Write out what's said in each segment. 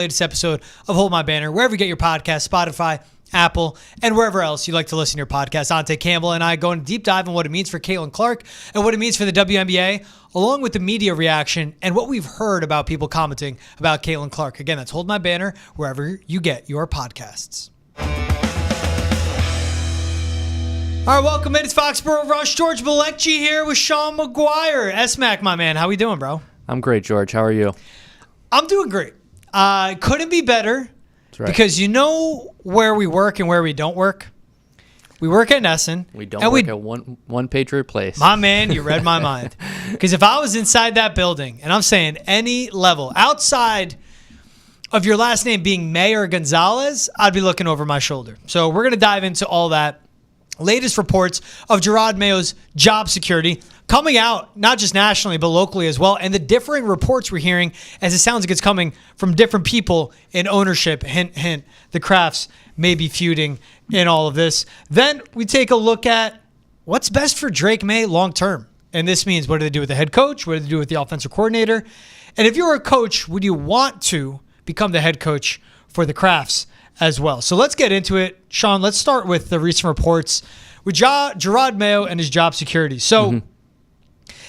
Latest episode of Hold My Banner, wherever you get your podcast, Spotify, Apple, and wherever else you like to listen to your podcast. Ante Campbell and I go into deep dive on what it means for Caitlin Clark and what it means for the WNBA, along with the media reaction and what we've heard about people commenting about Caitlin Clark. Again, that's Hold My Banner, wherever you get your podcasts. All right, welcome in. It's Foxborough Rush. George Balekji here with Sean McGuire. S-Mac, my man. How we doing, bro? I'm great, George. How are you? I'm doing great. Couldn't be better. That's right. Because you know where we work and where we don't work? We work at Nesson. We don't work at one Patriot place. My man, you read my mind. Because if I was inside that building, and I'm saying any level, outside of your last name being Maye or Gonzalez, I'd be looking over my shoulder. So we're going to dive into all that. Latest reports of Jerod Mayo's job security coming out, not just nationally, but locally as well. And the differing reports we're hearing, as it sounds like it's coming from different people in ownership. Hint, hint, the Crafts may be feuding in all of this. Then we take a look at what's best for Drake Maye long term. And this means, what do they do with the head coach? What do they do with the offensive coordinator? And if you're a coach, would you want to become the head coach for the Crafts as well? So let's get into it. Sean, let's start with the recent reports with Jerod Mayo and his job security. So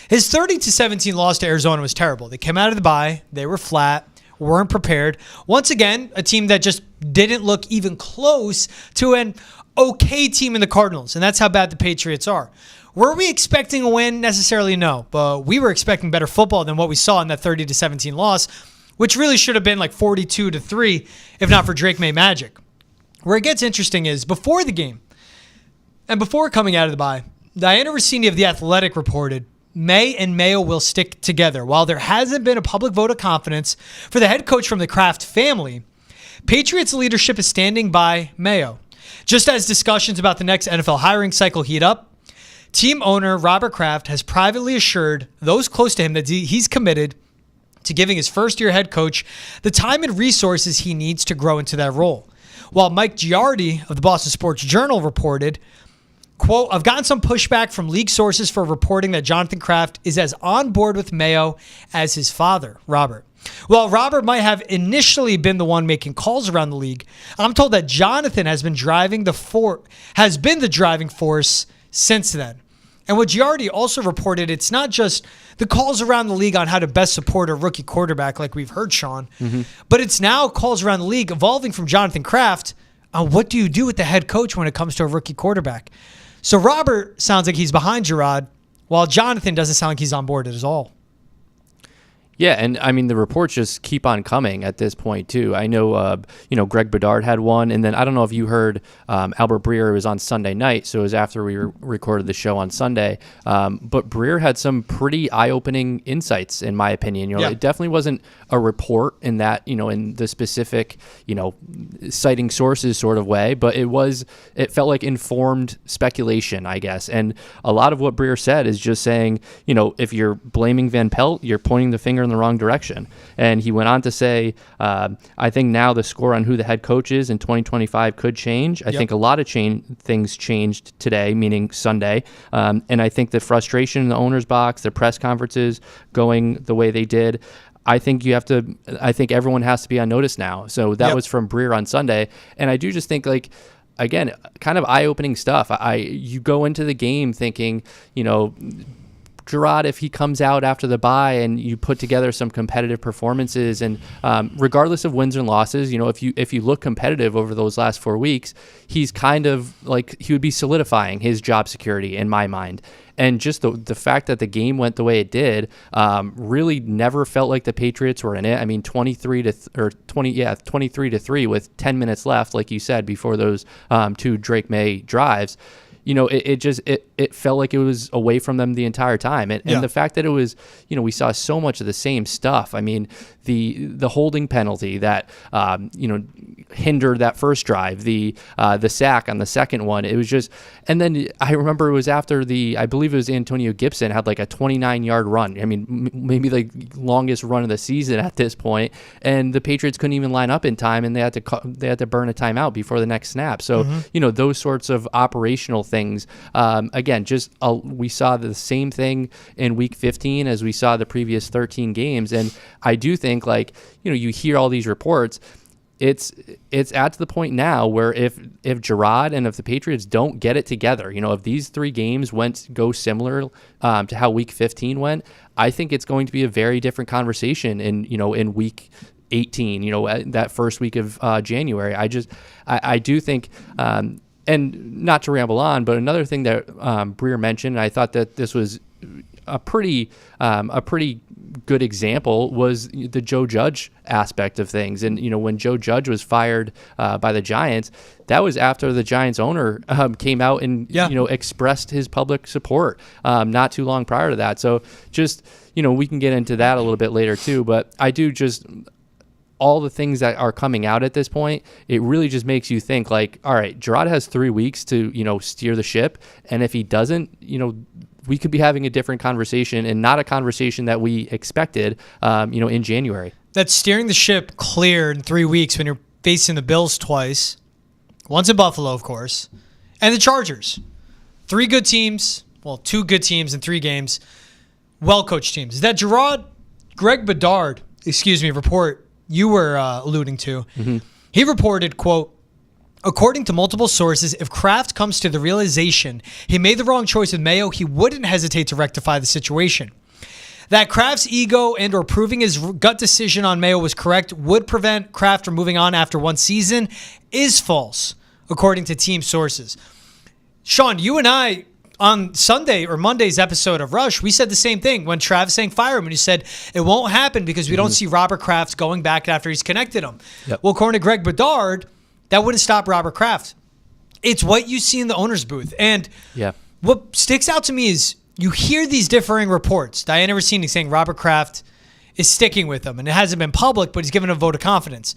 his 30-17 loss to Arizona was terrible. They came out of the bye. They were flat, weren't prepared. Once again, a team that just didn't look even close to an okay team in the Cardinals, and that's how bad the Patriots are. Were we expecting a win? Necessarily no, but we were expecting better football than what we saw in that 30-17 loss, which really should have been like 42-3 if not for Drake Maye magic. Where it gets interesting is before the game and before coming out of the bye, Diana Rossini of The Athletic reported Maye and Mayo will stick together. While there hasn't been a public vote of confidence for the head coach from the Kraft family, Patriots leadership is standing by Mayo. Just as discussions about the next NFL hiring cycle heat up, team owner Robert Kraft has privately assured those close to him that he's committed to giving his first-year head coach the time and resources he needs to grow into that role. While Mike Giardi of the Boston Sports Journal reported, quote, I've gotten some pushback from league sources for reporting that Jonathan Kraft is as on board with Mayo as his father, Robert. While Robert might have initially been the one making calls around the league, I'm told that Jonathan has been the driving force since then. And what Giardi also reported, it's not just the calls around the league on how to best support a rookie quarterback like we've heard, Sean, but it's now calls around the league evolving from Jonathan Kraft on what do you do with the head coach when it comes to a rookie quarterback. So Robert sounds like he's behind Jerod, while Jonathan doesn't sound like he's on board at all. Yeah, and I mean the reports just keep on coming at this point too. I know, Greg Bedard had one, and then I don't know if you heard Albert Breer was on Sunday night, so it was after we recorded the show on Sunday. But Breer had some pretty eye-opening insights, in my opinion. It definitely wasn't a report in that, in the specific, citing sources sort of way, but it felt like informed speculation, I guess. And a lot of what Breer said is just saying, if you're blaming Van Pelt, you're pointing the finger in the wrong direction. And he went on to say, I think now the score on who the head coach is in 2025 could change. I think a lot of things changed today, meaning Sunday. And I think the frustration in the owner's box, the press conferences going the way they did, I think everyone has to be on notice now. So that was from Breer on Sunday. And I do just think, again, kind of eye-opening stuff. You go into the game thinking, Jerod, if he comes out after the bye and you put together some competitive performances, and regardless of wins and losses, if you look competitive over those last 4 weeks, he's kind of like he would be solidifying his job security in my mind. And just the fact that the game went the way it did really never felt like the Patriots were in it. I mean, 23-3 with 10 minutes left, like you said, before those two Drake Maye drives. It felt like it was away from them the entire time. And the fact that it was, we saw so much of the same stuff. I mean, the holding penalty that, hindered that first drive, the sack on the second one. It was just, and then I remember it was after I believe it was Antonio Gibson had like a 29-yard run. I mean, maybe the longest run of the season at this point, and the Patriots couldn't even line up in time, and they had to burn a timeout before the next snap. So those sorts of operational things. Again, we saw the same thing in Week 15 as we saw the previous 13 games, and I do think you hear all these reports. It's at the point now where if Jerod and if the Patriots don't get it together, if these 3 games go similar to how Week 15 went, I think it's going to be a very different conversation in Week 18. That first week of January. I do think. And not to ramble on, but another thing that Breer mentioned, and I thought that this was a pretty good example, was the Joe Judge aspect of things. And when Joe Judge was fired by the Giants, that was after the Giants owner came out and expressed his public support not too long prior to that. So just we can get into that a little bit later too. But I do just. All the things that are coming out at this point, it really just makes you think all right, Jerod has 3 weeks to, steer the ship. And if he doesn't, we could be having a different conversation, and not a conversation that we expected, in January. That's steering the ship clear in 3 weeks when you're facing the Bills twice, once in Buffalo, of course, and the Chargers. 3 good teams, 2 good teams in 3 games, well-coached teams. Is that Greg Bedard, report you were alluding to. He reported, quote, according to multiple sources, if Kraft comes to the realization he made the wrong choice with Mayo, he wouldn't hesitate to rectify the situation. That Kraft's ego and or proving his gut decision on Mayo was correct would prevent Kraft from moving on after 1 season is false, according to team sources. Sean, you and I, on Sunday or Monday's episode of Rush, we said the same thing when Travis saying fire him, and he said it won't happen because we don't see Robert Kraft going back after he's connected him. Yep. Well, according to Greg Bedard, that wouldn't stop Robert Kraft. It's what you see in the owner's booth. And what sticks out to me is you hear these differing reports. Diana Rossini saying Robert Kraft is sticking with him, and it hasn't been public, but he's given a vote of confidence.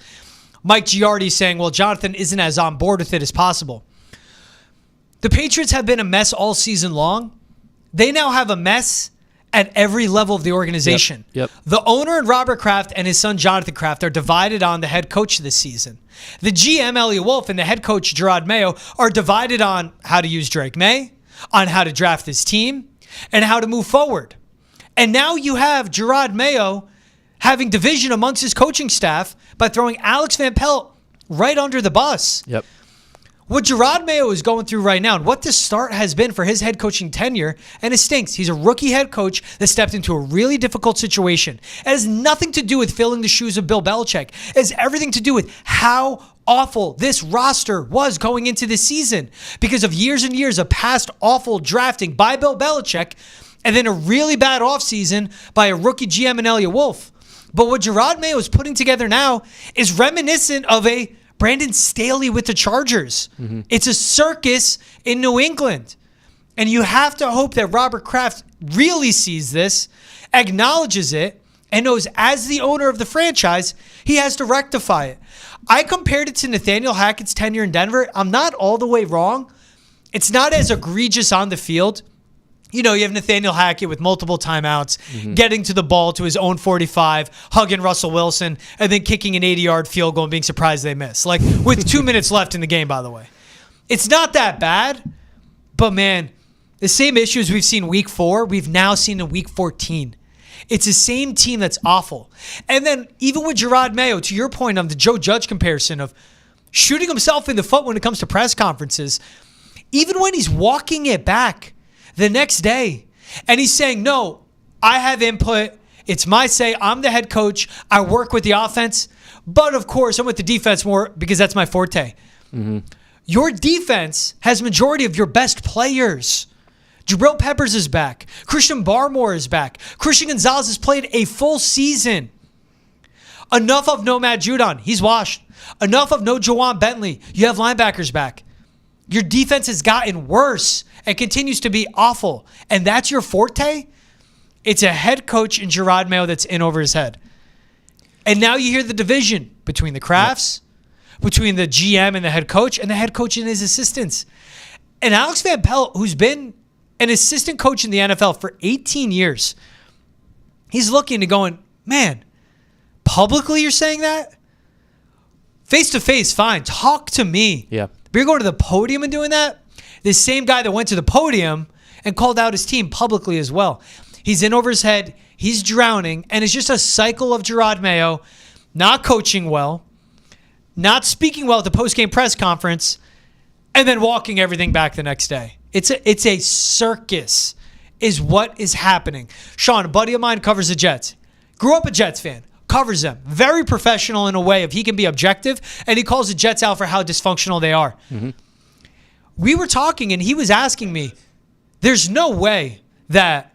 Mike Giardi saying, well, Jonathan isn't as on board with it as possible. The Patriots have been a mess all season long. They now have a mess at every level of the organization. Yep. The owner and Robert Kraft and his son Jonathan Kraft are divided on the head coach this season. The GM, Elliot Wolf, and the head coach, Jerod Mayo, are divided on how to use Drake Maye, on how to draft his team, and how to move forward. And now you have Jerod Mayo having division amongst his coaching staff by throwing Alex Van Pelt right under the bus. Yep. What Jerod Mayo is going through right now and what this start has been for his head coaching tenure, and it stinks. He's a rookie head coach that stepped into a really difficult situation. It has nothing to do with filling the shoes of Bill Belichick. It has everything to do with how awful this roster was going into this season because of years and years of past awful drafting by Bill Belichick and then a really bad offseason by a rookie GM and Elliot Wolf. But what Jerod Mayo is putting together now is reminiscent of a Brandon Staley with the Chargers. It's a circus in New England. And you have to hope that Robert Kraft really sees this, acknowledges it, and knows as the owner of the franchise, he has to rectify it. I compared it to Nathaniel Hackett's tenure in Denver. I'm not all the way wrong. It's not as egregious on the field. You know, you have Nathaniel Hackett with multiple timeouts, getting to the ball to his own 45, hugging Russell Wilson, and then kicking an 80-yard field goal and being surprised they miss. Like, with 2 minutes left in the game, by the way. It's not that bad, but man, the same issues we've seen week 4, we've now seen in week 14. It's the same team that's awful. And then even with Jerod Mayo, to your point on the Joe Judge comparison of shooting himself in the foot when it comes to press conferences, even when he's walking it back the next day, and he's saying, no, I have input. It's my say. I'm the head coach. I work with the offense. But, of course, I'm with the defense more because that's my forte. Your defense has majority of your best players. Jabril Peppers is back. Christian Barmore is back. Christian Gonzalez has played a full season. Enough of no Matt Judon. He's washed. Enough of no Jawan Bentley. You have linebackers back. Your defense has gotten worse and continues to be awful. And that's your forte? It's a head coach in Jerod Mayo that's in over his head. And now you hear the division between the Crafts, between the GM and the head coach and his assistants. And Alex Van Pelt, who's been an assistant coach in the NFL for 18 years, he's looking and going, man, publicly you're saying that? Face to face, fine. Talk to me. Yeah. But you're going to the podium and doing that? This same guy that went to the podium and called out his team publicly as well. He's in over his head. He's drowning. And it's just a cycle of Jerod Mayo not coaching well, not speaking well at the post-game press conference, and then walking everything back the next day. It's a circus is what is happening. Sean, a buddy of mine, covers the Jets. Grew up a Jets fan. Covers them. Very professional in a way if he can be objective, and he calls the Jets out for how dysfunctional they are. Mm-hmm. We were talking, and he was asking me, there's no way that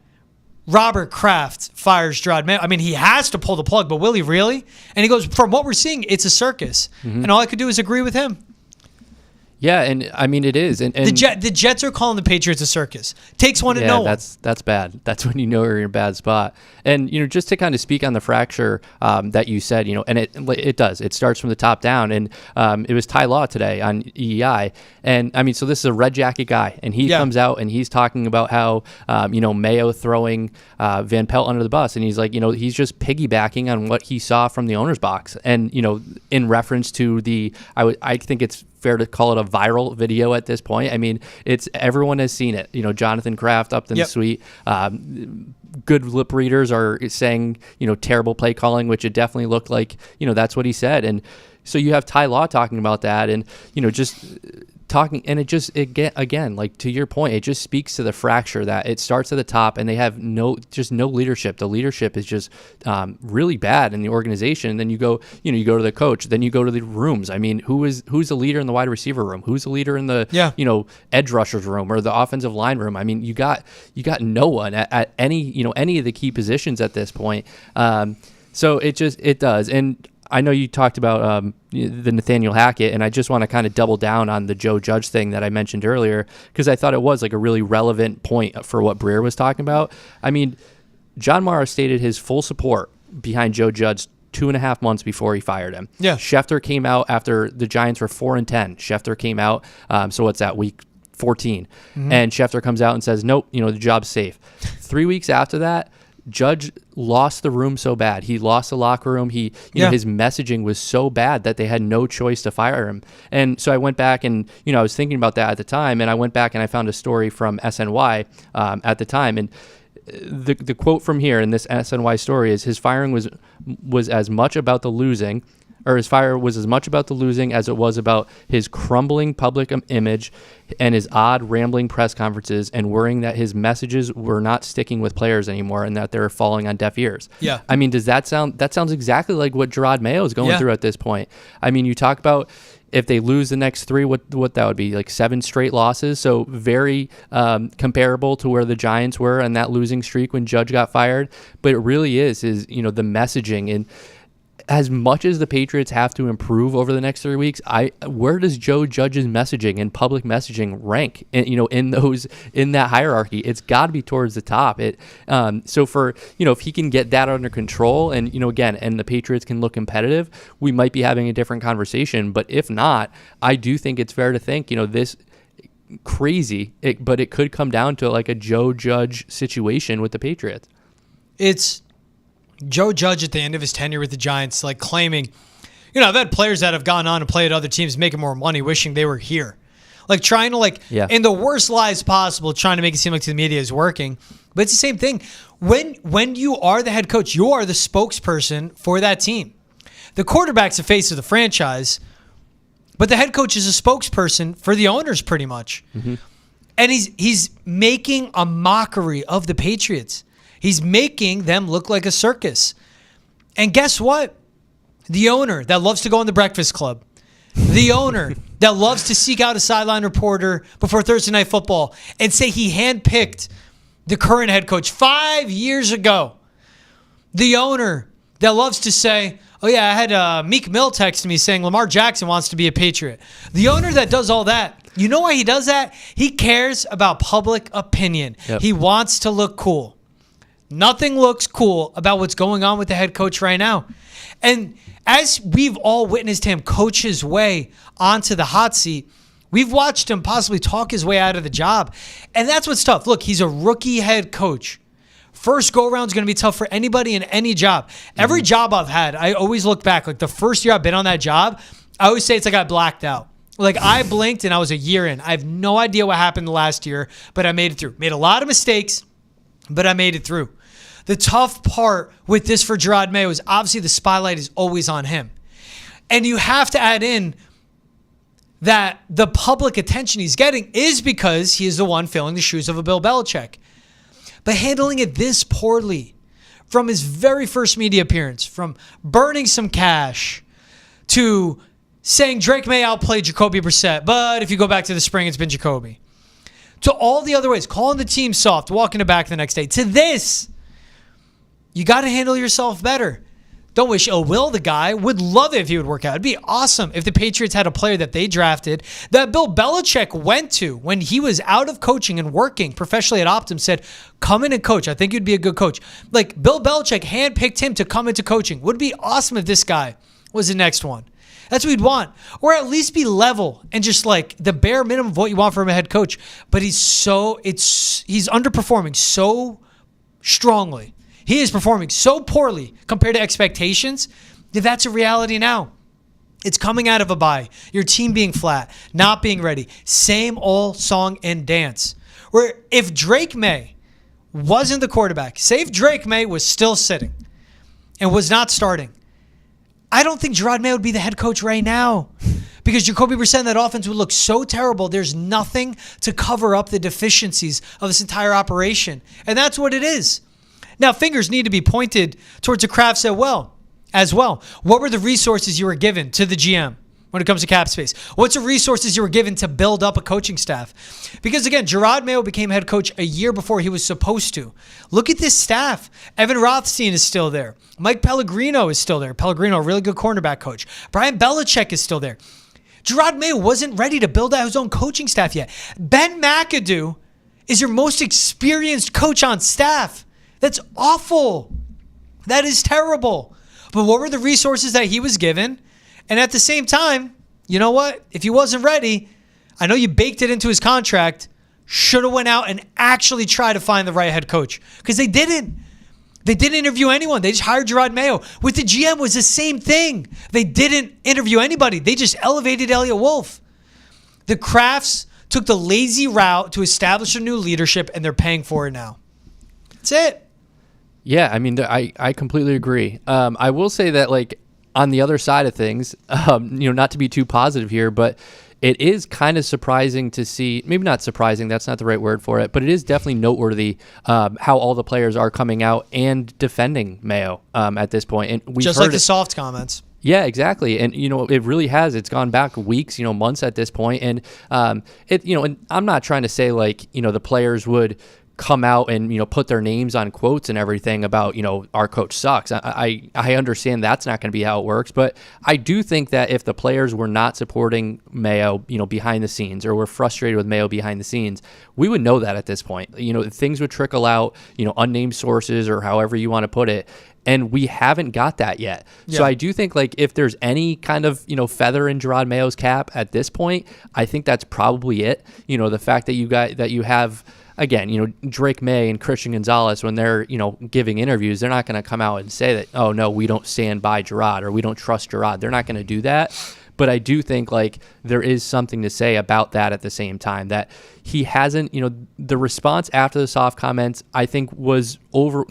Robert Kraft fires Jerod Mayo. I mean, he has to pull the plug, but will he really? And he goes, from what we're seeing, it's a circus. Mm-hmm. And all I could do is agree with him. Yeah, and I mean, it is. And the Jets are calling the Patriots a circus. Takes one to know one. That's bad. That's when you know you're in a bad spot. And, just to kind of speak on the fracture that you said, and it does. It starts from the top down. And it was Ty Law today on EEI. And, I mean, so this is a red jacket guy. And he comes out and he's talking about how, Mayo throwing Van Pelt under the bus. And he's like, he's just piggybacking on what he saw from the owner's box. And, in reference to I think it's fair to call it a viral video at this point. I mean, everyone has seen it. Jonathan Kraft up in the suite. Good lip readers are saying, terrible play calling, which it definitely looked like, that's what he said. And so you have Ty Law talking about that and, just talking, and again, like to your point, it just speaks to the fracture that it starts at the top and they have no leadership. The leadership is just really bad in the organization. And then you go to the coach, then you go to the rooms. I mean, who's the leader in the wide receiver room? Who's the leader in the, edge rushers room or the offensive line room? I mean, you got no one at any of the key positions at this point. So it does. And I know you talked about the Nathaniel Hackett, and I just want to kind of double down on the Joe Judge thing that I mentioned earlier, because I thought it was like a really relevant point for what Breer was talking about. I mean, John Mara stated his full support behind Joe Judge 2.5 months before he fired him. Yeah. Schefter came out after the Giants were 4-10. Schefter came out, so what's that, week 14? Mm-hmm. And Schefter comes out and says, nope, the job's safe. 3 weeks after that, Judge lost the room so bad. He lost the locker room. His messaging was so bad that they had no choice to fire him. And so I went back and, I was thinking about that at the time, and I went back and I found a story from SNY at the time. And the quote from here in this SNY story is his firing was as much about the losing, or his fire was as much about the losing as it was about his crumbling public image and his odd rambling press conferences and worrying that his messages were not sticking with players anymore and that they were falling on deaf ears. Yeah. I mean, that sounds exactly like what Jerod Mayo is going through at this point. I mean, you talk about if they lose the next 3, what that would be, like 7 straight losses. So very comparable to where the Giants were on that losing streak when Judge got fired. But it really is the messaging. And as much as the Patriots have to improve over the next 3 weeks, where does Joe Judge's messaging and public messaging rank? In that hierarchy, it's got to be towards the top. So for if he can get that under control, and again, and the Patriots can look competitive, we might be having a different conversation. But if not, I do think it's fair to think this crazy, but it could come down to like a Joe Judge situation with the Patriots. It's Joe Judge at the end of his tenure with the Giants, like claiming, I've had players that have gone on to play at other teams making more money, wishing they were here. Like trying to in the worst lies possible, trying to make it seem like to the media is working. But it's the same thing. When you are the head coach, you are the spokesperson for that team. The quarterback's the face of the franchise, but the head coach is a spokesperson for the owners pretty much. Mm-hmm. And he's making a mockery of the Patriots. He's making them look like a circus. And guess what? The owner that loves to go in the Breakfast Club, the owner that loves to seek out a sideline reporter before Thursday Night Football and say he handpicked the current head coach 5 years ago, the owner that loves to say, oh yeah, I had Meek Mill text me saying Lamar Jackson wants to be a Patriot. The owner that does all that, you know why he does that? He cares about public opinion. Yep. He wants to look cool. Nothing looks cool about what's going on with the head coach right now. And as we've all witnessed him coach his way onto the hot seat, we've watched him possibly talk his way out of the job. And that's what's tough. Look, he's a rookie head coach. First go-around is going to be tough for anybody in any job. Every job I've had, I always look back. Like the first year I've been on that job, I always say it's like I blacked out. Like I blinked and I was a year in. I have no idea what happened the last year, but I made it through. Made a lot of mistakes, but I made it through. The tough part with this for Jerod Mayo is obviously the spotlight is always on him. And you have to add in that the public attention he's getting is because he is the one filling the shoes of a Bill Belichick. But handling it this poorly from his very first media appearance, from burning some cash to saying Drake Maye outplayed Jacoby Brissett, but if you go back to the spring, it's been Jacoby. To all the other ways, calling the team soft, walking it back the next day. To this, you got to handle yourself better. Don't wish ill will the guy. Would love it if he would work out. It'd be awesome if the Patriots had a player that they drafted that Bill Belichick went to when he was out of coaching and working professionally at Optum, said, come in and coach. I think you'd be a good coach. Like Bill Belichick handpicked him to come into coaching. Would be awesome if this guy was the next one. That's what we'd want. Or at least be level and just like the bare minimum of what you want from a head coach. But he's underperforming so strongly. He is performing so poorly compared to expectations that that's a reality now. It's coming out of a bye. Your team being flat, not being ready. Same old song and dance. Where if Drake Maye wasn't the quarterback, say if Drake Maye was still sitting and was not starting, I don't think Jerod Mayo would be the head coach right now because Jacoby Brissett and that offense would look so terrible. There's nothing to cover up the deficiencies of this entire operation. And that's what it is. Now, fingers need to be pointed towards the Kraft as well. What were the resources you were given to the GM when it comes to cap space? What's the resources you were given to build up a coaching staff? Because, again, Jerod Mayo became head coach a year before he was supposed to. Look at this staff. Evan Rothstein is still there. Mike Pellegrino is still there. Pellegrino, a really good cornerback coach. Brian Belichick is still there. Jerod Mayo wasn't ready to build out his own coaching staff yet. Ben McAdoo is your most experienced coach on staff. That's awful. That is terrible. But what were the resources that he was given? And at the same time, you know what? If he wasn't ready, I know you baked it into his contract, should have went out and actually tried to find the right head coach. Because they didn't. They didn't interview anyone. They just hired Jerod Mayo. With the GM, it was the same thing. They didn't interview anybody. They just elevated Elliott Wolf. The Crafts took the lazy route to establish a new leadership, and they're paying for it now. That's it. Yeah, I mean, I completely agree. I will say that, like, on the other side of things, not to be too positive here, but it is kind of surprising to see, maybe not surprising, that's not the right word for it, but it is definitely noteworthy how all the players are coming out and defending Mayo at this point. And we've just heard like the soft comments. Yeah, exactly. And, it really has. It's gone back weeks, months at this point. And, and I'm not trying to say, like, the players would come out and put their names on quotes and everything about our coach sucks. I understand that's not going to be how it works, but I do think that if the players were not supporting Mayo behind the scenes, or were frustrated with Mayo behind the scenes, we would know that at this point. Things would trickle out, unnamed sources or however you want to put it, and we haven't got that yet. Yeah. So I do think, like, if there's any kind of feather in Jerod Mayo's cap at this point, I think that's probably it. The fact that you have again, Drake Maye and Christian Gonzalez, when they're, giving interviews, they're not going to come out and say that, oh, no, we don't stand by Jerod or we don't trust Jerod. They're not going to do that. But I do think, like, there is something to say about that at the same time, that he hasn't, the response after the soft comments, I think, was over.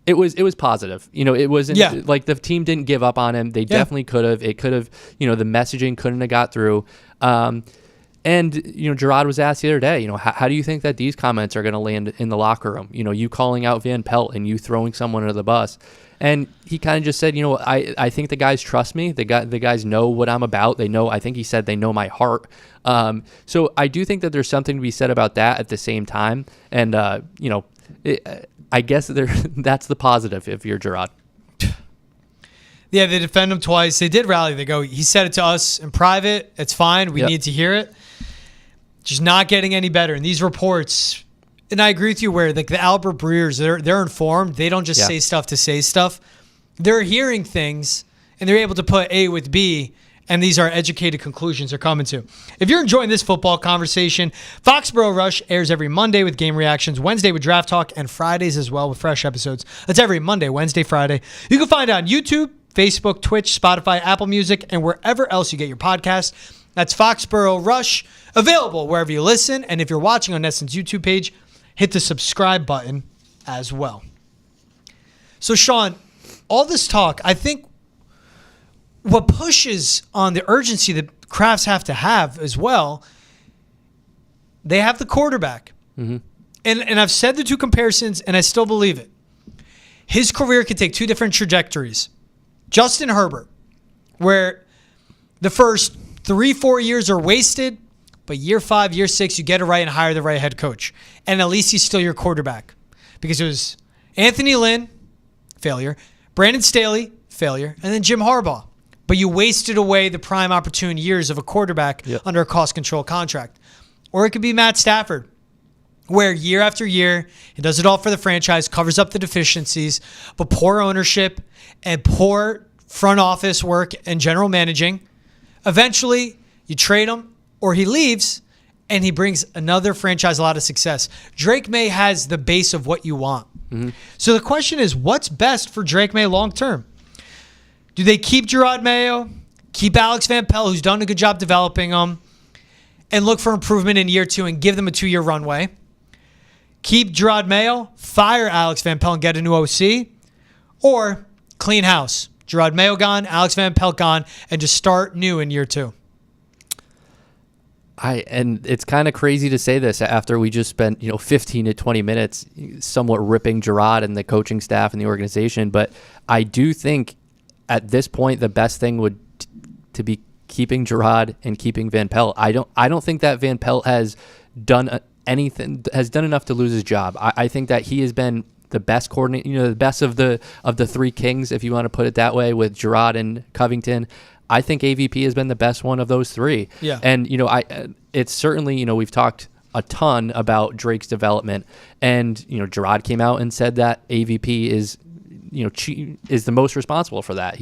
It was positive. It wasn't like the team didn't give up on him. They definitely could have. It could have, the messaging couldn't have got through. And, Jerod was asked the other day, how do you think that these comments are going to land in the locker room? You calling out Van Pelt and you throwing someone under the bus. And he kind of just said, I think the guys trust me. The guys know what I'm about. They know, I think he said they know my heart. So I do think that there's something to be said about that at the same time. And, I guess that's the positive if you're Jerod. Yeah, they defend him twice. They did rally. They go, he said it to us in private. It's fine. We need to hear it. Just not getting any better. And these reports, and I agree with you where like the Albert Breers, they're informed. They don't just say stuff to say stuff. They're hearing things and they're able to put A with B, and these are educated conclusions they're coming to. If you're enjoying this football conversation, Foxborough Rush airs every Monday with game reactions, Wednesday with draft talk, and Fridays as well with fresh episodes. That's every Monday, Wednesday, Friday. You can find it on YouTube, Facebook, Twitch, Spotify, Apple Music, and wherever else you get your podcast. That's Foxborough Rush, available wherever you listen. And if you're watching on Nesson's YouTube page, hit the subscribe button as well. So, Sean, all this talk, I think what pushes on the urgency that Crafts have to have as well, they have the quarterback. Mm-hmm. And I've said the two comparisons, and I still believe it. His career could take two different trajectories. Justin Herbert, where the first 3-4 years are wasted, but year 5, year 6, you get it right and hire the right head coach. And at least he's still your quarterback. Because it was Anthony Lynn, failure, Brandon Staley, failure, and then Jim Harbaugh. But you wasted away the prime opportune years of a quarterback under a cost control contract. Or it could be Matt Stafford, where year after year, he does it all for the franchise, covers up the deficiencies, but poor ownership and poor front office work and general managing. Eventually, you trade him or he leaves and he brings another franchise a lot of success. Drake Maye has the base of what you want. Mm-hmm. So the question is, what's best for Drake Maye long term? Do they keep Jerod Mayo, keep Alex Van Pelt, who's done a good job developing them, and look for improvement in year 2 and give them a 2-year runway? Keep Jerod Mayo, fire Alex Van Pelt and get a new OC? Or clean house, Jerod Mayo gone, Alex Van Pelt gone, and just start new in year 2? And it's kind of crazy to say this after we just spent 15 to 20 minutes somewhat ripping Jerod and the coaching staff and the organization, but I do think at this point the best thing would to be keeping Jerod and keeping Van Pelt. I don't think that Van Pelt has done enough to lose his job. I think that he has been the best coordinator, the best of the 3 kings, if you want to put it that way, with Jerod and Covington. I think AVP has been the best one of those 3. Yeah. And it's certainly, we've talked a ton about Drake's development, and Jerod came out and said that AVP is the most responsible for that.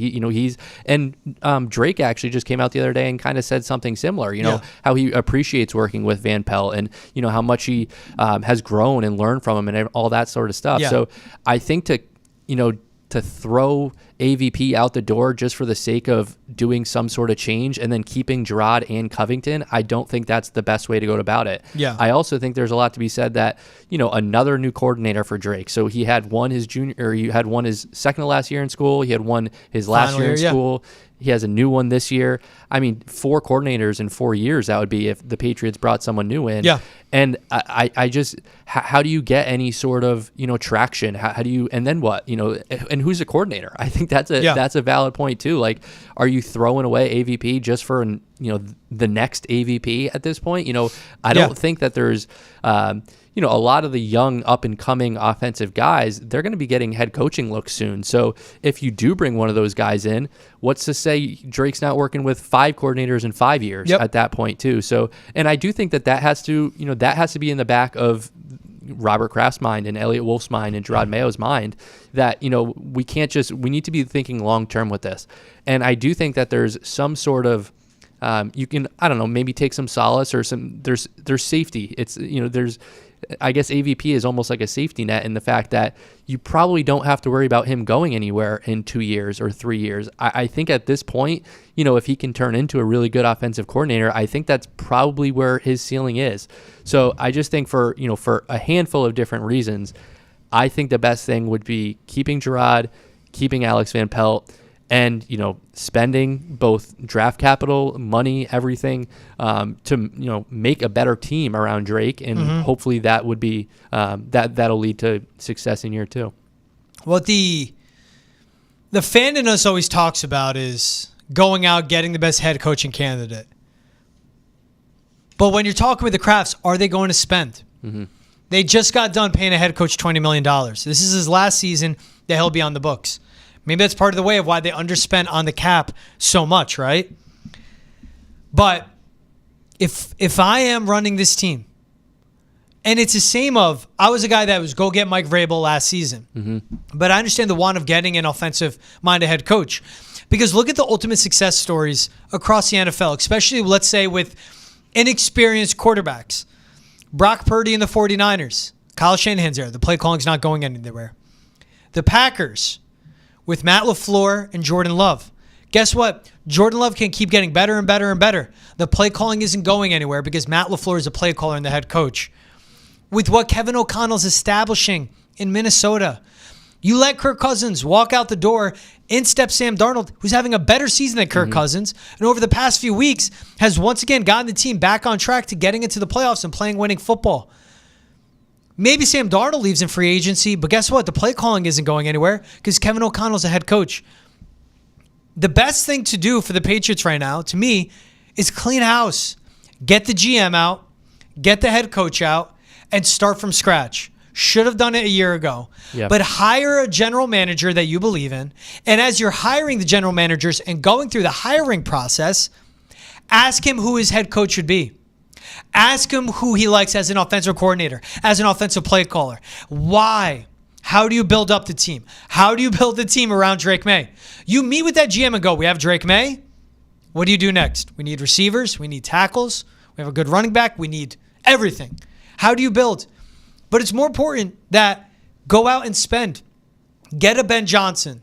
Drake actually just came out the other day and kind of said something similar, how he appreciates working with Van Pelt and, how much he has grown and learned from him and all that sort of stuff. Yeah. So I think to throw AVP out the door just for the sake of doing some sort of change and then keeping Jerod and Covington, I don't think that's the best way to go about it. Yeah. I also think there's a lot to be said that, another new coordinator for Drake. So he had one his second to last year in school. He had one his last year in school. He has a new one this year. I mean, 4 coordinators in 4 years, that would be if the Patriots brought someone new in. Yeah. And I just, how do you get any sort of, traction? How do you, and then what, and who's a coordinator? I think that's a valid point too. Like, are you throwing away AVP just for, the next AVP at this point? I don't think that there's, a lot of the young up-and-coming offensive guys, they're going to be getting head coaching looks soon. So if you do bring one of those guys in, what's to say Drake's not working with 5 coordinators in 5 years at that point too? So, and I do think that has to, that has to be in the back of Robert Kraft's mind and Elliot Wolf's mind and Jerod Mayo's mind that, we need to be thinking long-term with this. And I do think that there's some sort of, you can, I don't know, maybe take some solace or there's safety. It's, I guess AVP is almost like a safety net in the fact that you probably don't have to worry about him going anywhere in 2 years or 3 years. I think at this point, if he can turn into a really good offensive coordinator, I think that's probably where his ceiling is. So I just think for a handful of different reasons, I think the best thing would be keeping Jerod, keeping Alex Van Pelt, and spending both draft capital, money, everything to make a better team around Drake, and hopefully that would be that'll lead to success in year 2. What the fan in us always talks about is going out, getting the best head coaching candidate. But when you're talking with the Crafts, are they going to spend? Mm-hmm. They just got done paying a head coach $20 million. This is his last season that he'll be on the books. Maybe that's part of the way of why they underspent on the cap so much, right? But if I am running this team And it's the same of, I was a guy that was go get Mike Vrabel last season. But I understand the want of getting an offensive-minded head coach. Because look at the ultimate success stories across the NFL, especially, let's say, with inexperienced quarterbacks. Brock Purdy and the 49ers. Kyle Shanahan's there. The play calling's not going anywhere. The Packers with Matt LaFleur and Jordan Love. Guess what? Jordan Love can keep getting better and better and better. The play calling isn't going anywhere because Matt LaFleur is a play caller and the head coach. With what Kevin O'Connell's establishing in Minnesota, you let Kirk Cousins walk out the door, in steps Sam Darnold, who's having a better season than Kirk Cousins, and over the past few weeks has once again gotten the team back on track to getting into the playoffs and playing winning football. Maybe Sam Darnold leaves in free agency, but guess what? The play calling isn't going anywhere because Kevin O'Connell's a head coach. The best thing to do for the Patriots right now, to me, is clean house. Get the GM out, get the head coach out, and start from scratch. Should have done it a year ago. Yep. But hire a general manager that you believe in. And as you're hiring the general managers and going through the hiring process, ask him who his head coach should be. Ask him who he likes as an offensive coordinator, as an offensive play caller. Why? How do you build up the team? How do you build the team around Drake Maye? You meet with that GM and go, we have Drake Maye. What do you do next? We need receivers. We need tackles. We have a good running back. We need everything. How do you build? But it's more important that go out and spend. Get a Ben Johnson.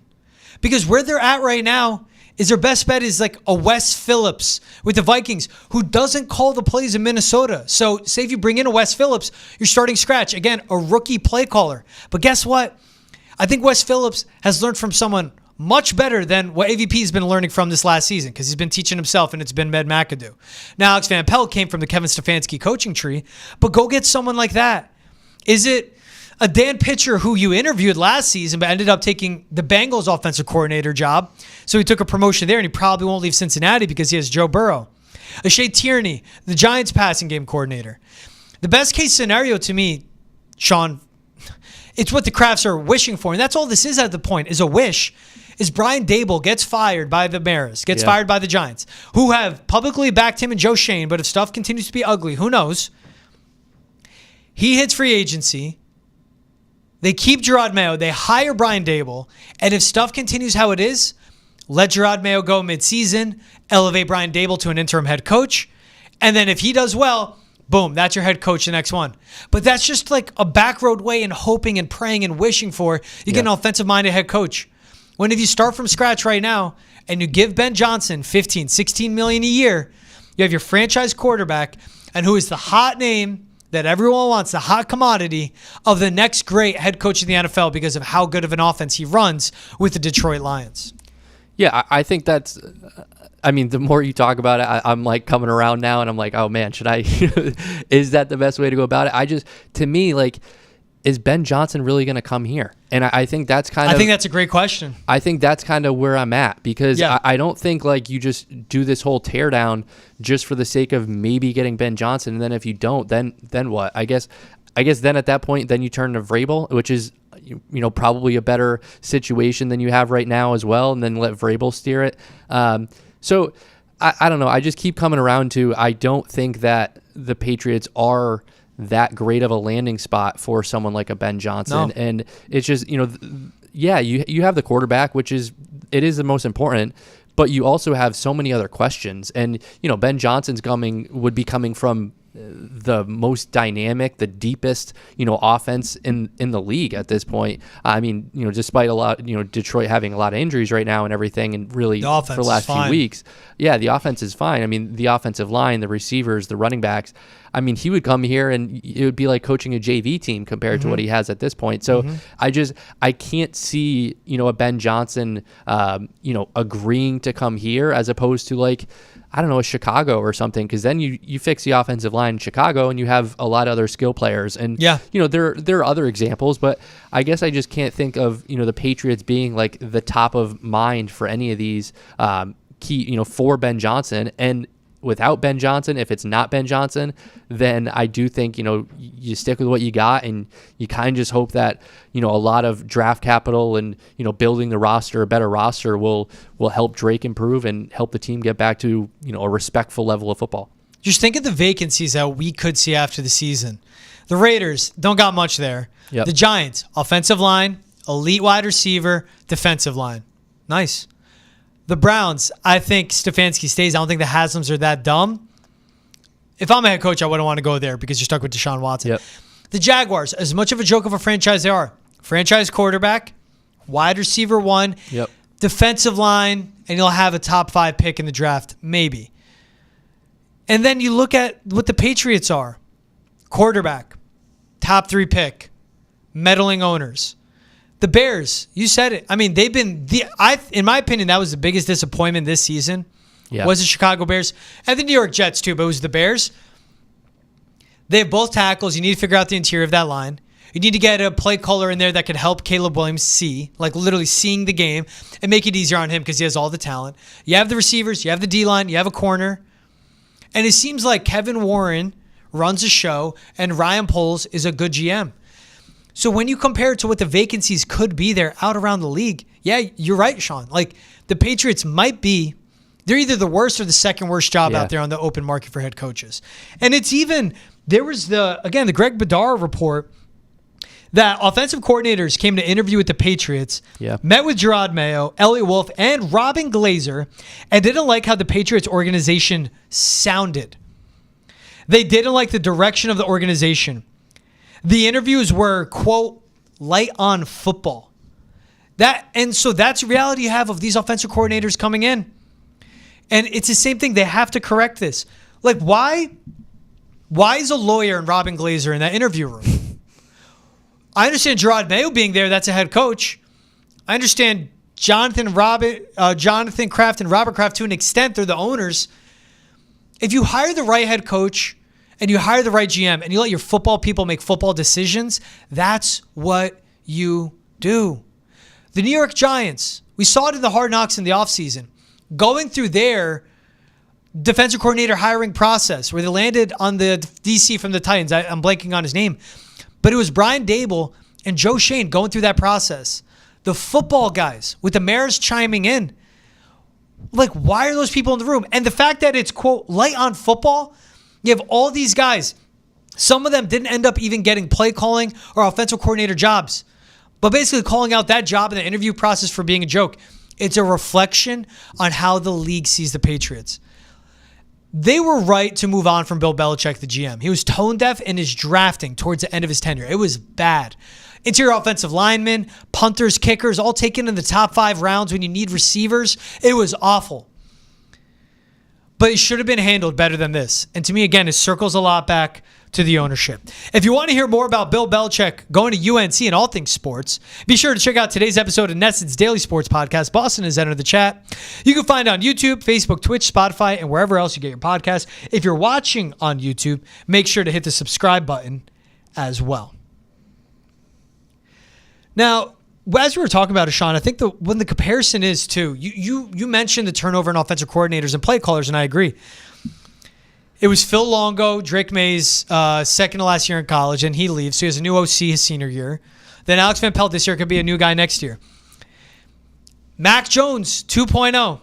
Because where they're at right now is their best bet is like a Wes Phillips with the Vikings who doesn't call the plays in Minnesota. So say if you bring in a Wes Phillips, you're starting scratch. Again, a rookie play caller. But guess what? I think Wes Phillips has learned from someone much better than what AVP has been learning from this last season because he's been teaching himself and it's been Med McAdoo. Now, Alex Van Pelt came from the Kevin Stefanski coaching tree, but go get someone like that. Is it a Dan Pitcher who you interviewed last season but ended up taking the Bengals offensive coordinator job? So he took a promotion there and he probably won't leave Cincinnati because he has Joe Burrow. A Shea Tierney, the Giants passing game coordinator. The best case scenario to me, Sean, it's what the Crafts are wishing for. And that's all this is at the point, is a wish, is Brian Daboll gets fired by the Bears, gets fired by the Giants, who have publicly backed him and Joe Shane, but if stuff continues to be ugly, who knows? He hits free agency. They keep Jerod Mayo. They hire Brian Daboll. And if stuff continues how it is, let Jerod Mayo go midseason, elevate Brian Daboll to an interim head coach. And then if he does well, boom, that's your head coach the next one. But that's just like a back road way and hoping and praying and wishing for you get an offensive-minded head coach. When if you start from scratch right now and you give Ben Johnson $15, $16 million a year, you have your franchise quarterback and who is the hot name that everyone wants, the hot commodity of the next great head coach in the NFL because of how good of an offense he runs with the Detroit Lions. Yeah, I think that's, I mean, the more you talk about it, I'm like coming around now and I'm like, oh man, should I, is that the best way to go about it? To me, like, is Ben Johnson really going to come here? And I think that's I think that's a great question. I think that's kind of where I'm at because I don't think like you just do this whole teardown just for the sake of maybe getting Ben Johnson. And then if you don't, then what? I guess then at that point, then you turn to Vrabel, which is, probably a better situation than you have right now as well. And then let Vrabel steer it. So I don't know. I just keep coming around to, I don't think that the Patriots are that great of a landing spot for someone like a Ben Johnson. No. And it's just, you have the quarterback, which is the most important, but you also have so many other questions. And, Ben Johnson's would be coming from the most dynamic, the deepest, offense in the league at this point. I mean, despite a lot, Detroit having a lot of injuries right now and everything, and really for the last few weeks, the offense is fine. I mean, the offensive line, the receivers, the running backs. I mean, he would come here and it would be like coaching a JV team compared to what he has at this point. So I can't see, a Ben Johnson, agreeing to come here as opposed to like, I don't know, a Chicago or something, because then you fix the offensive line in Chicago and you have a lot of other skill players. And, there are other examples, but I guess I just can't think of, the Patriots being like the top of mind for any of these key, for Ben Johnson. And without Ben Johnson, if it's not Ben Johnson, then I do think, you stick with what you got and you kind of just hope that, a lot of draft capital and, building the roster, a better roster will help Drake improve and help the team get back to, a respectful level of football. Just think of the vacancies that we could see after the season. The Raiders don't got much there. Yep. The Giants, offensive line, elite wide receiver, defensive line. Nice. The Browns, I think Stefanski stays. I don't think the Haslams are that dumb. If I'm a head coach, I wouldn't want to go there because you're stuck with Deshaun Watson. Yep. The Jaguars, as much of a joke of a franchise they are, franchise quarterback, wide receiver 1, Yep. defensive line, and you'll have a top 5 pick in the draft, maybe. And then you look at what the Patriots are. Quarterback, top 3 pick, meddling owners. The Bears, you said it. I mean, they've been in my opinion, that was the biggest disappointment this season. Yeah. Was the Chicago Bears and the New York Jets too, but it was the Bears. They have both tackles. You need to figure out the interior of that line. You need to get a play caller in there that could help Caleb Williams see, like literally seeing the game and make it easier on him because he has all the talent. You have the receivers, you have the D-line, you have a corner. And it seems like Kevin Warren runs a show and Ryan Poles is a good GM. So when you compare it to what the vacancies could be there out around the league, yeah, you're right, Sean. Like the Patriots might be, they're either the worst or the second worst job out there on the open market for head coaches. And it's even, there was the Greg Bedard report that offensive coordinators came to interview with the Patriots, met with Jerod Mayo, Elliot Wolf, and Robin Glazer, and didn't like how the Patriots organization sounded. They didn't like the direction of the organization. The interviews were, quote, light on football. So that's the reality you have of these offensive coordinators coming in. And it's the same thing. They have to correct this. Like, why is a lawyer and Robin Glazer in that interview room? I understand Jerod Mayo being there. That's a head coach. I understand Jonathan Kraft and Robert Kraft to an extent. They're the owners. If you hire the right head coach and you hire the right GM and you let your football people make football decisions, that's what you do. The New York Giants, we saw it in the Hard Knocks in the offseason, going through their defensive coordinator hiring process where they landed on the DC from the Titans. I'm blanking on his name. But it was Brian Dable and Joe Shane going through that process. The football guys with the mayors chiming in. Like, why are those people in the room? And the fact that it's, quote, light on football, you have all these guys. Some of them didn't end up even getting play calling or offensive coordinator jobs, but basically calling out that job in the interview process for being a joke. It's a reflection on how the league sees the Patriots. They were right to move on from Bill Belichick, the GM. He was tone deaf in his drafting towards the end of his tenure. It was bad. Interior offensive linemen, punters, kickers, all taken in the top 5 rounds when you need receivers. It was awful. But it should have been handled better than this. And to me, again, it circles a lot back to the ownership. If you want to hear more about Bill Belichick going to UNC and all things sports, be sure to check out today's episode of Nesson's Daily Sports Podcast. Boston has entered the chat. You can find it on YouTube, Facebook, Twitch, Spotify, and wherever else you get your podcasts. If you're watching on YouTube, make sure to hit the subscribe button as well. Now, as we were talking about it, Sean, I think when the comparison is too, you mentioned the turnover in offensive coordinators and play callers, and I agree. It was Phil Longo, Drake Maye's second to last year in college, and he leaves, so he has a new OC his senior year. Then Alex Van Pelt this year could be a new guy next year. Mac Jones 2.0,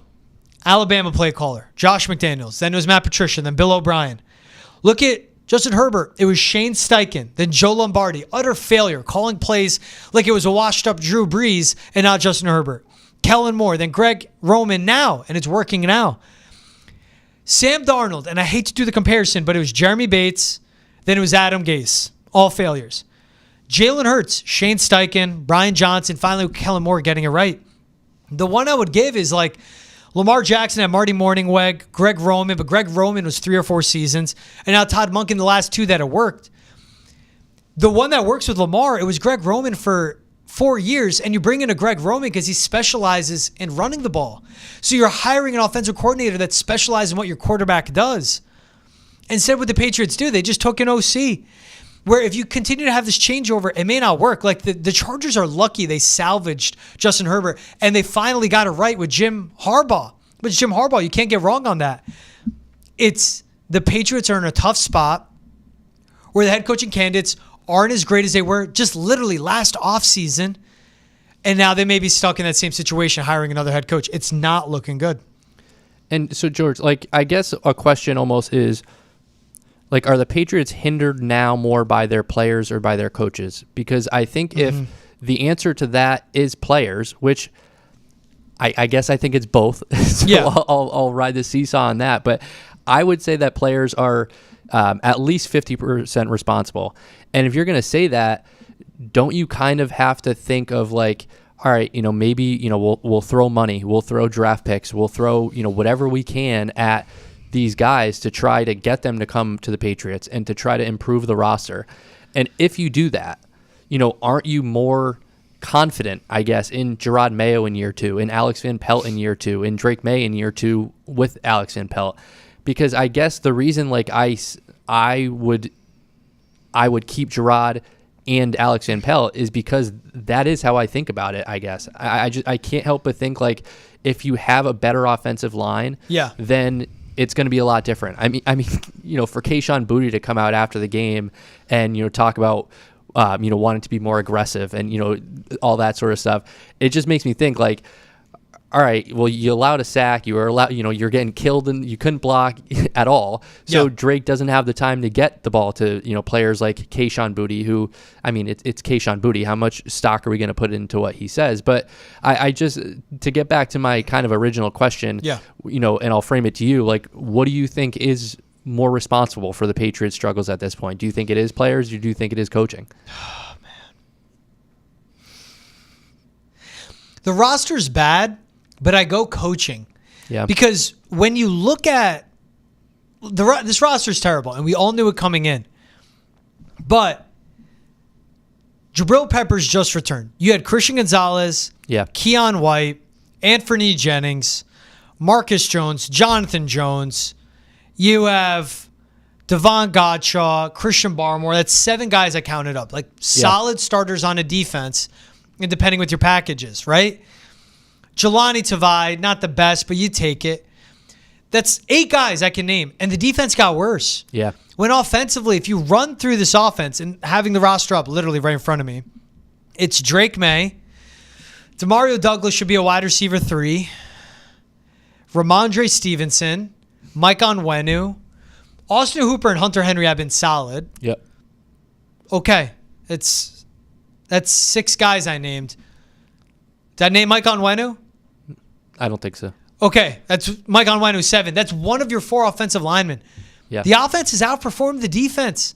Alabama play caller. Josh McDaniels. Then it was Matt Patricia, then Bill O'Brien. Look at Justin Herbert. It was Shane Steichen, then Joe Lombardi. Utter failure, calling plays like it was a washed-up Drew Brees and not Justin Herbert. Kellen Moore, then Greg Roman now, and it's working now. Sam Darnold, and I hate to do the comparison, but it was Jeremy Bates, then it was Adam Gase. All failures. Jalen Hurts, Shane Steichen, Brian Johnson, finally Kellen Moore getting it right. The one I would give is like Lamar Jackson had Marty Morningweg, Greg Roman, but Greg Roman was 3 or 4 seasons, and now Todd Monken the last 2 that it worked. The one that works with Lamar, it was Greg Roman for 4 years, and you bring in a Greg Roman because he specializes in running the ball. So you're hiring an offensive coordinator that specializes in what your quarterback does. Instead, what the Patriots do, they just took an OC. Where if you continue to have this changeover, it may not work. Like the Chargers are lucky they salvaged Justin Herbert, and they finally got it right with Jim Harbaugh. But Jim Harbaugh, you can't get wrong on that. It's the Patriots are in a tough spot where the head coaching candidates aren't as great as they were just literally last offseason, and now they may be stuck in that same situation hiring another head coach. It's not looking good. And so, George, like I guess a question almost is, Like, are the Patriots hindered now more by their players or by their coaches? Because I think if the answer to that is players, which I guess I think it's both. So Yeah. I'll ride the seesaw on that. But I would say that players are at least 50% responsible. And if you're going to say that, don't you kind of have to think of like, all right, maybe, we'll throw money, we'll throw draft picks, we'll throw, whatever we can at these guys to try to get them to come to the Patriots and to try to improve the roster. And if you do that, aren't you more confident, I guess, in Jerod Mayo in year 2, in Alex Van Pelt in year 2, in Drake Maye in year 2 with Alex Van Pelt? Because I guess the reason like I would keep Jerod and Alex Van Pelt is because that is how I think about it, I guess. I can't help but think like if you have a better offensive line, then it's going to be a lot different. I mean, for Kayshon Boutte to come out after the game and talk about wanting to be more aggressive and all that sort of stuff, it just makes me think like, all right, well, you allowed a sack, you were allowed, you're getting killed and you couldn't block at all. So Drake doesn't have the time to get the ball to players like Kayshon Boutte, who, I mean, it's Kayshon Boutte. How much stock are we going to put into what he says? But I just, to get back to my kind of original question, and I'll frame it to you, like, what do you think is more responsible for the Patriots' struggles at this point? Do you think it is players, or do you think it is coaching? Oh, man. The roster's bad, but I go coaching. Yeah. Because when you look at this roster is terrible, and we all knew it coming in. But Jabril Peppers just returned. You had Christian Gonzalez, Keon White, Anthony Jennings, Marcus Jones, Jonathan Jones. You have Devon Godshaw, Christian Barmore. That's 7 guys I counted up. Like solid starters on a defense, and depending with your packages, right? Jelani Tavai, not the best, but you take it. That's 8 guys I can name, and the defense got worse. Yeah. When offensively, if you run through this offense and having the roster up literally right in front of me, it's Drake Maye. Demario Douglas should be a wide receiver 3. Ramondre Stevenson. Mike Onwenu. Austin Hooper and Hunter Henry have been solid. Yep. Okay. That's 6 guys I named. Did I name Mike Onwenu? I don't think so. Okay, that's Mike Onwenu 7. That's one of your 4 offensive linemen. Yeah. The offense has outperformed the defense.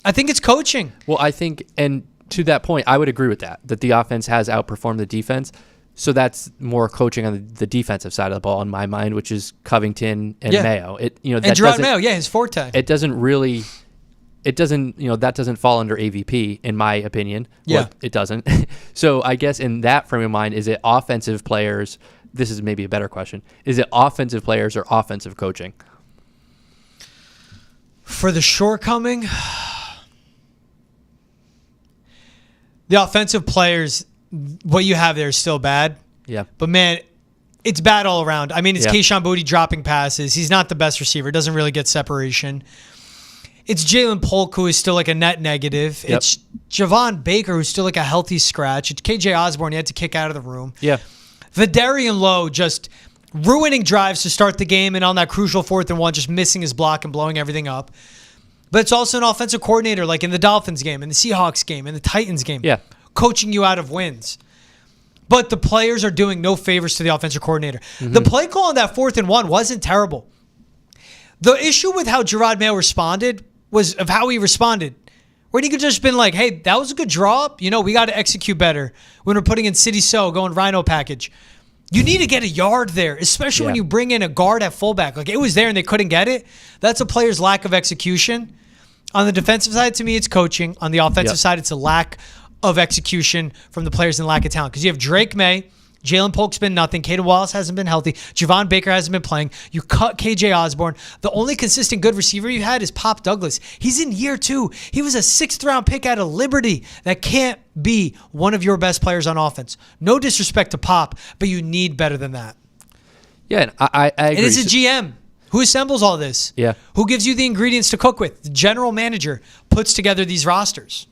I think it's coaching. Well, I think, and to that point, I would agree with that the offense has outperformed the defense. So that's more coaching on the defensive side of the ball in my mind, which is Covington and Mayo. And Jerod Mayo, his forte. It doesn't, that doesn't fall under AVP, in my opinion. Yeah. Well, it doesn't. So I guess in that frame of mind, is it offensive players? This is maybe a better question. Is it offensive players or offensive coaching? For the shortcoming, the offensive players, what you have there is still bad. Yeah. But, man, it's bad all around. I mean, it's Kayshon Boutte dropping passes. He's not the best receiver. Doesn't really get separation. It's Jalen Polk, who is still like a net negative. Yep. It's Javon Baker, who's still like a healthy scratch. It's KJ Osborne, he had to kick out of the room. Yeah. Vidarian Lowe just ruining drives to start the game, and on that crucial 4th and 1, just missing his block and blowing everything up. But it's also an offensive coordinator, like in the Dolphins game, in the Seahawks game, in the Titans game, coaching you out of wins. But the players are doing no favors to the offensive coordinator. Mm-hmm. The play call on that 4th and 1 wasn't terrible. The issue with how Jerod Mayo responded was of how he responded. Where he could just been like, hey, that was a good draw up. We got to execute better when we're putting in City So, going Rhino package. You need to get a yard there, especially when you bring in a guard at fullback. Like, it was there and they couldn't get it. That's a player's lack of execution. On the defensive side, to me, it's coaching. On the offensive side, it's a lack of execution from the players and lack of talent. Because you have Drake Maye, Jalen Polk's been nothing. Caden Wallace hasn't been healthy. Javon Baker hasn't been playing. You cut KJ Osborne. The only consistent good receiver you had is Pop Douglas. He's in year 2. He was a 6th-round pick out of Liberty. That can't be one of your best players on offense. No disrespect to Pop, but you need better than that. Yeah, and I agree. And it's a GM who assembles all this. Yeah. Who gives you the ingredients to cook with. The general manager puts together these rosters.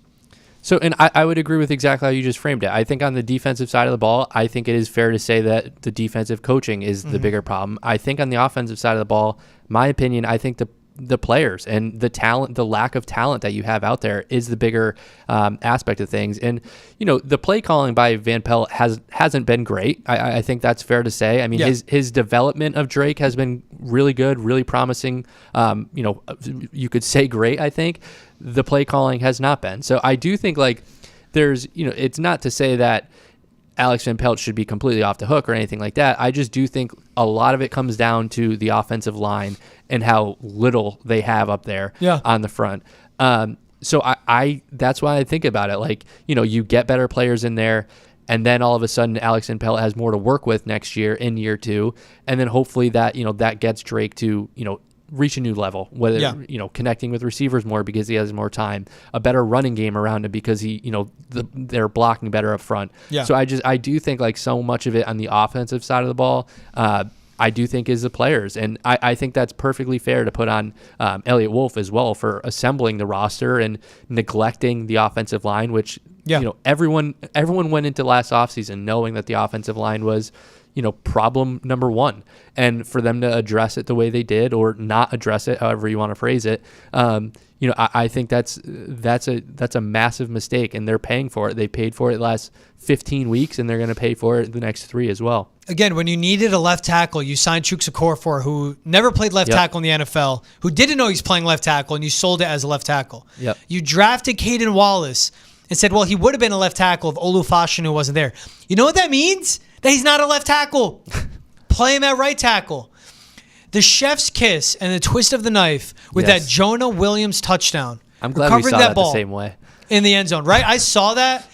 So, and I would agree with exactly how you just framed it. I think on the defensive side of the ball, I think it is fair to say that the defensive coaching is the bigger problem. I think on the offensive side of the ball, my opinion, I think the players and the talent, the lack of talent that you have out there is the bigger aspect of things. And, the play calling by Van Pelt hasn't been great. I think that's fair to say. I mean, his development of Drake has been really good, really promising. You could say great, I think. The play calling has not been. So I do think there's, it's not to say that Alex Van Pelt should be completely off the hook or anything like that. I just do think a lot of it comes down to the offensive line and how little they have up there on the front. So I that's why I think about it. You get better players in there, and then all of a sudden Alex Van Pelt has more to work with next year in year 2, and then hopefully that that gets Drake to reach a new level, whether connecting with receivers more because he has more time, a better running game around him because he they're blocking better up front. So I do think so much of it on the offensive side of the ball I do think is the players, and I think that's perfectly fair to put on Elliott Wolf as well for assembling the roster and neglecting the offensive line, which everyone went into last offseason knowing that the offensive line was problem number 1, and for them to address it the way they did, or not address it, however you want to phrase it, I think that's a massive mistake, and they're paying for it. They paid for it the last 15 weeks, and they're going to pay for it the next 3 as well. Again, when you needed a left tackle, you signed Chuks Okorafor, who never played left tackle in the NFL, who didn't know he's playing left tackle, and you sold it as a left tackle. You drafted Caden Wallace and said, well, he would have been a left tackle if Olu Fashanu wasn't there. You know what that means? That he's not a left tackle. Play him at right tackle. The chef's kiss and the twist of the knife with that Jonah Williams touchdown. I'm glad we saw that the same way. In the end zone, right? I saw that.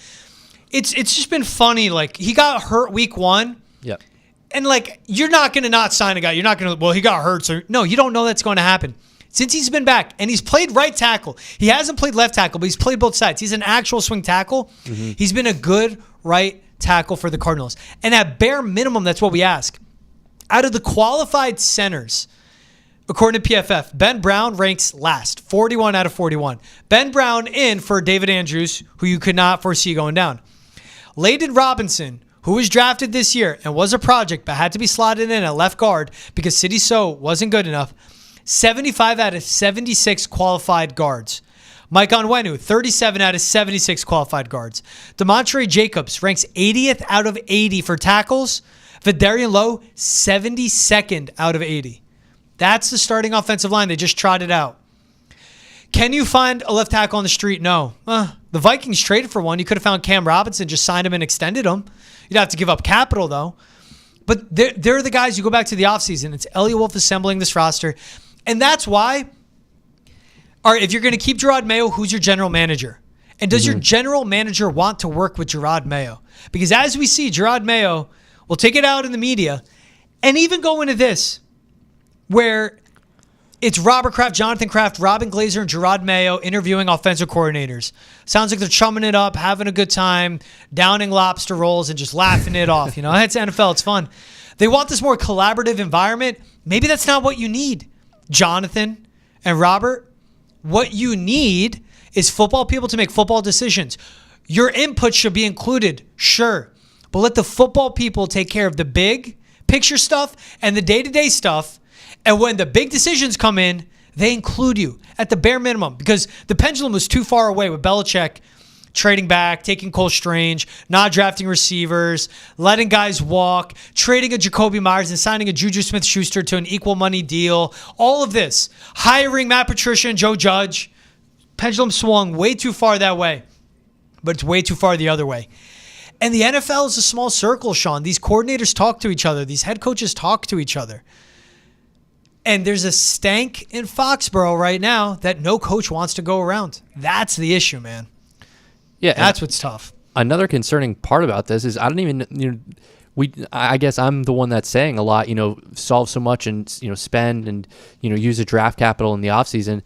It's just been funny. He got hurt week 1. Yep. And you're not going to not sign a guy. You're not going to, well, he got hurt. So no, you don't know that's going to happen. Since he's been back and he's played right tackle, he hasn't played left tackle, but he's played both sides. He's an actual swing tackle. Mm-hmm. He's been a good right tackle for the Cardinals. And at bare minimum, that's what we ask. Out of the qualified centers, according to PFF, Ben Brown ranks last, 41 out of 41. Ben Brown in for David Andrews, who you could not foresee going down. Layden Robinson, who was drafted this year and was a project but had to be slotted in at left guard because Sidy Sow wasn't good enough, 75 out of 76 qualified guards. Mike Onwenu, 37 out of 76 qualified guards. DeMontre Jacobs ranks 80th out of 80 for tackles. Vidarian Lowe, 72nd out of 80. That's the starting offensive line. They just trotted out. Can you find a left tackle on the street? No. The Vikings traded for one. You could have found Cam Robinson, just signed him and extended him. You'd have to give up capital, though. But they're the guys, you go back to the offseason. It's Elliott Wolf assembling this roster. And that's why, all right, if you're going to keep Jerod Mayo, who's your general manager? And does your general manager want to work with Jerod Mayo? Because as we see, Jerod Mayo will take it out in the media and even go into this, where it's Robert Kraft, Jonathan Kraft, Robin Glazer, and Jerod Mayo interviewing offensive coordinators. Sounds like they're chumming it up, having a good time, downing lobster rolls, and just laughing it off. It's NFL. It's fun. They want this more collaborative environment. Maybe that's not what you need, Jonathan and Robert. What you need is football people to make football decisions. Your input should be included, sure, but let the football people take care of the big picture stuff and the day-to-day stuff. And when the big decisions come in, they include you at the bare minimum, because the pendulum was too far away with Belichick trading back, taking Cole Strange, not drafting receivers, letting guys walk, trading a Jacoby Myers and signing a Juju Smith-Schuster to an equal money deal. All of this, hiring Matt Patricia and Joe Judge. Pendulum swung way too far that way, but it's way too far the other way. And the NFL is a small circle, Sean. These coordinators talk to each other. These head coaches talk to each other. And there's a stank in Foxborough right now that no coach wants to go around. That's the issue, man. Yeah, that's what's tough. Another concerning part about this is I don't even, I guess I'm the one that's saying a lot, solve so much and, spend and, use the draft capital in the offseason.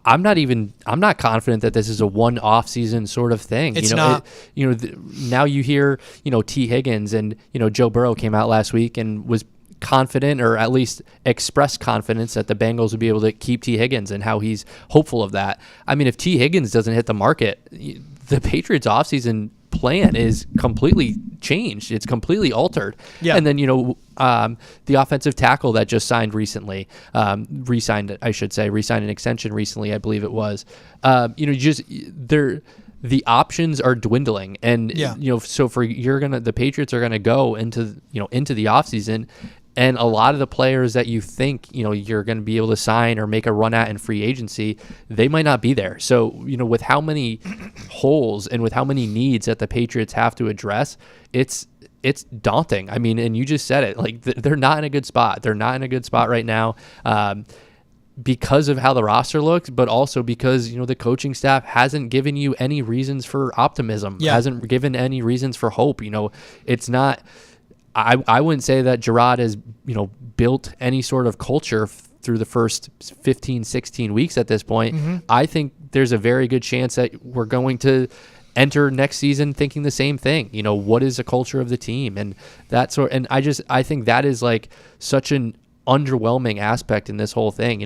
I'm not confident that this is a one off season sort of thing. It's not. Now you hear, T. Higgins and, Joe Burrow came out last week and was confident, or at least expressed confidence, that the Bengals would be able to keep T. Higgins and how he's hopeful of that. I mean, if T. Higgins doesn't hit the market, the Patriots offseason plan is completely changed. It's completely altered. Yeah. And then, the offensive tackle that just signed recently, re-signed an extension recently, I believe it was. The options are dwindling, and so the Patriots are gonna go into the offseason, and a lot of the players that you think you're going to be able to sign or make a run at in free agency, they might not be there. So with how many holes and with how many needs that the Patriots have to address, it's daunting. I mean, and you just said it, like they're not in a good spot. They're not in a good spot right now. Because of how the roster looks, but also because, the coaching staff hasn't given you any reasons for optimism, hasn't given any reasons for hope. It's not, I wouldn't say that Jerod has, built any sort of culture through the first 15, 16 weeks at this point. Mm-hmm. I think there's a very good chance that we're going to enter next season thinking the same thing. What is the culture of the team? And and I think that is like such an underwhelming aspect in this whole thing.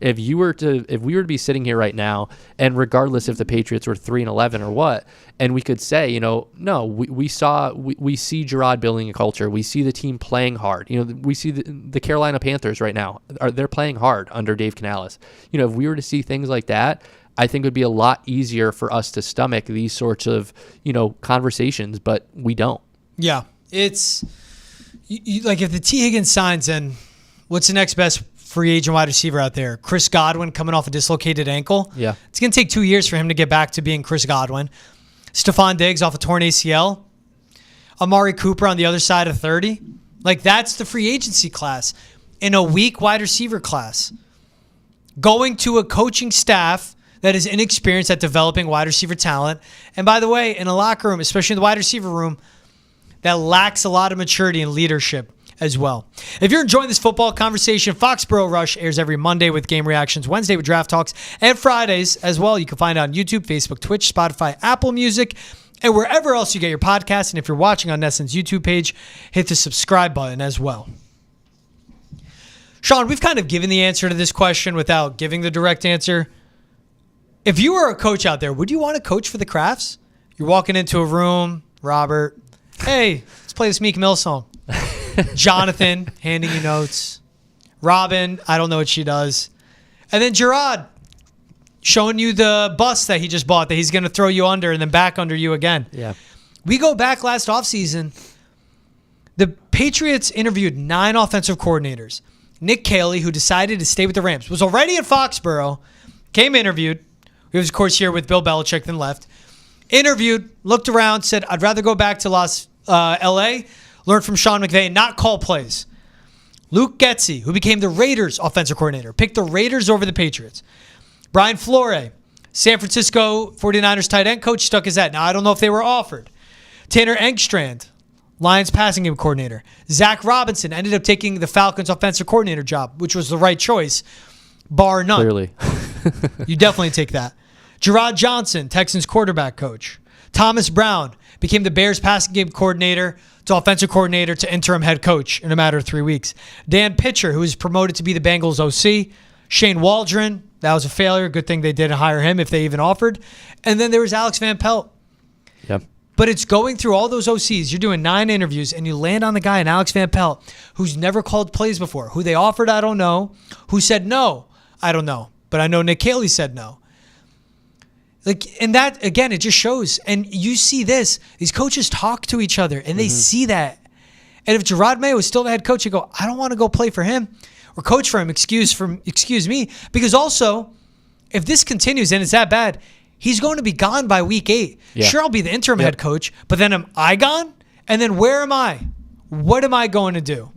If we were to be sitting here right now, and regardless if the Patriots were 3-11 or what, and we could say, no, we see Jerod building a culture. We see the team playing hard. We see the Carolina Panthers right now they're playing hard under Dave Canales. If we were to see things like that, I think it would be a lot easier for us to stomach these sorts of, conversations, but we don't. Yeah. It's like if the T. Higgins signs, and what's the next best free agent wide receiver out there? Chris Godwin coming off a dislocated ankle. Yeah. It's going to take 2 years for him to get back to being Chris Godwin. Stephon Diggs off a torn ACL. Amari Cooper on the other side of 30. Like, that's the free agency class in a weak wide receiver class. Going to a coaching staff that is inexperienced at developing wide receiver talent. And by the way, in a locker room, especially in the wide receiver room, that lacks a lot of maturity and leadership as well. If you're enjoying this football conversation, Foxborough Rush airs every Monday with game reactions, Wednesday with draft talks, and Fridays as well. You can find it on YouTube, Facebook, Twitch, Spotify, Apple Music, and wherever else you get your podcasts. And if you're watching on Nessun's YouTube page, hit the subscribe button as well. Sean, we've kind of given the answer to this question without giving the direct answer. If you were a coach out there, would you want to coach for the Crafts? You're walking into a room, Robert, hey, let's play this Meek Mill song. Jonathan handing you notes. Robin, I don't know what she does. And then Jerod showing you the bus that he just bought that he's going to throw you under and then back under you again. Yeah. We go back last offseason. The Patriots interviewed 9 offensive coordinators. Nick Caley, who decided to stay with the Rams, was already at Foxborough, came interviewed. He was, of course, here with Bill Belichick, then left. Interviewed, looked around, said, I'd rather go back to L.A., learn from Sean McVay, not call plays. Luke Getsy, who became the Raiders offensive coordinator, picked the Raiders over the Patriots. Brian Flores, San Francisco 49ers tight end coach, stuck his head. Now, I don't know if they were offered. Tanner Engstrand, Lions passing game coordinator. Zach Robinson ended up taking the Falcons offensive coordinator job, which was the right choice, bar none. Clearly. You definitely take that. Jerod Johnson, Texans quarterback coach. Thomas Brown became the Bears passing game coordinator to offensive coordinator to interim head coach in a matter of 3 weeks. Dan Pitcher, who was promoted to be the Bengals OC. Shane Waldron, that was a failure. Good thing they didn't hire him if they even offered. And then there was Alex Van Pelt. Yep. But it's going through all those OCs. You're doing 9 interviews, and you land on the guy in Alex Van Pelt, who's never called plays before. Who they offered, I don't know. Who said no, I don't know. But I know Nick Caley said no. And that, again, it just shows. And you see this. These coaches talk to each other, and they see that. And if Jerod Mayo was still the head coach, you go, I don't want to go play for him or coach for him, excuse me. Because also, if this continues and it's that bad, he's going to be gone by week 8. Yeah. Sure, I'll be the interim head coach, but then am I gone? And then where am I? What am I going to do?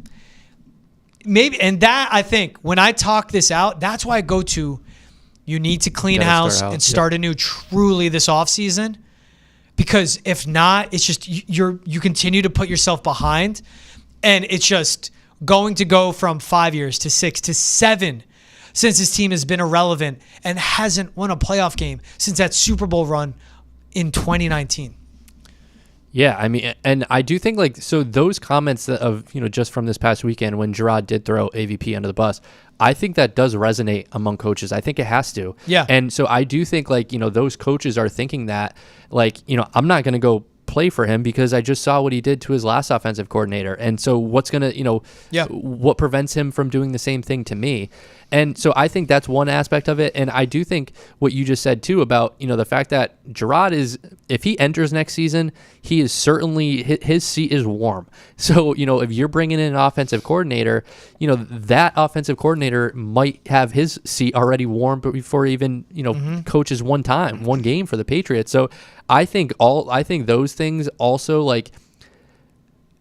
Maybe, and that, I think, when I talk this out, that's why I go to, you need to clean house and start anew truly this offseason. Because if not, it's just you continue to put yourself behind, and it's just going to go from 5 years to 6 to 7 since this team has been irrelevant and hasn't won a playoff game since that Super Bowl run in 2019. Yeah, I mean, and I do think so those comments of, just from this past weekend when Jerod did throw AVP under the bus, I think that does resonate among coaches. I think it has to. Yeah. And so I do think those coaches are thinking that I'm not going to go play for him because I just saw what he did to his last offensive coordinator. And so what's going to, what prevents him from doing the same thing to me? And so I think that's one aspect of it. And I do think what you just said too about, the fact that Jerod is, if he enters next season, he is certainly, his seat is warm. So, if you're bringing in an offensive coordinator, that offensive coordinator might have his seat already warm before he even, coaches one game for the Patriots. So I think those things also, like,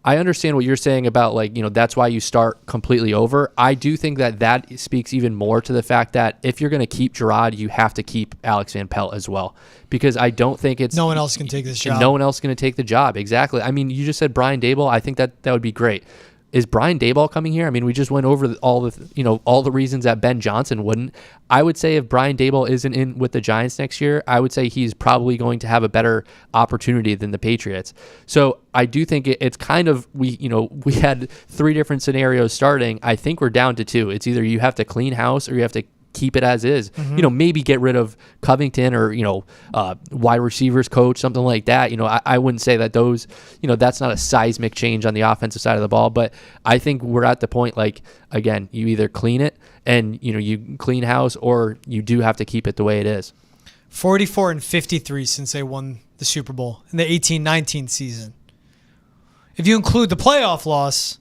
I understand what you're saying about, like, that's why you start completely over. I do think that speaks even more to the fact that if you're going to keep Jerod, you have to keep Alex Van Pelt as well, because I don't think it's... No one else can take this job. No one else going to take the job. Exactly. I mean, you just said Brian Daboll. I think that would be great. Is Brian Daboll coming here? I mean, we just went over all the reasons that Ben Johnson wouldn't. I would say if Brian Daboll isn't in with the Giants next year, I would say he's probably going to have a better opportunity than the Patriots. So I do think it's kind of, we had 3 different scenarios starting. I think we're down to 2. It's either you have to clean house or you have to keep it as is. Maybe get rid of Covington or wide receivers coach, something like that. I wouldn't say that those, that's not a seismic change on the offensive side of the ball, but I think we're at the point, like, again, you either clean it and you clean house, or you do have to keep it the way it is. 44-53 since they won the Super Bowl in the 18-19 season. If you include the playoff loss,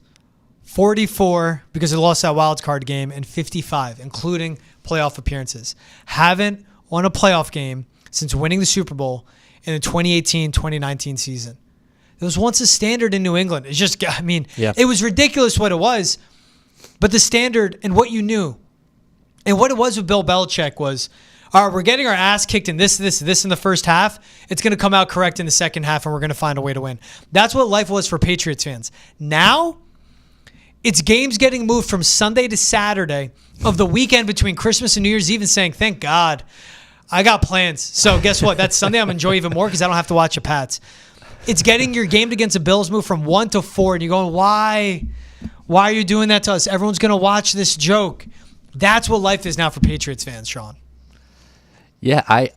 44 because they lost that wild card game, and 55 including playoff appearances. Haven't won a playoff game since winning the Super Bowl in the 2018-2019 season. It was once a standard in New England. It's just, It was ridiculous what it was, but the standard and what you knew and what it was with Bill Belichick was, all right, we're getting our ass kicked in this in the first half. It's going to come out correct in the second half, and we're going to find a way to win. That's what life was for Patriots fans. Now, it's games getting moved from Sunday to Saturday of the weekend between Christmas and New Year's Eve, and saying, thank God, I got plans. So guess what? That Sunday I'm enjoying even more because I don't have to watch the Pats. It's getting your game against the Bills moved from 1 to 4, and you're going, why? Why are you doing that to us? Everyone's going to watch this joke. That's what life is now for Patriots fans, Sean. Yeah, I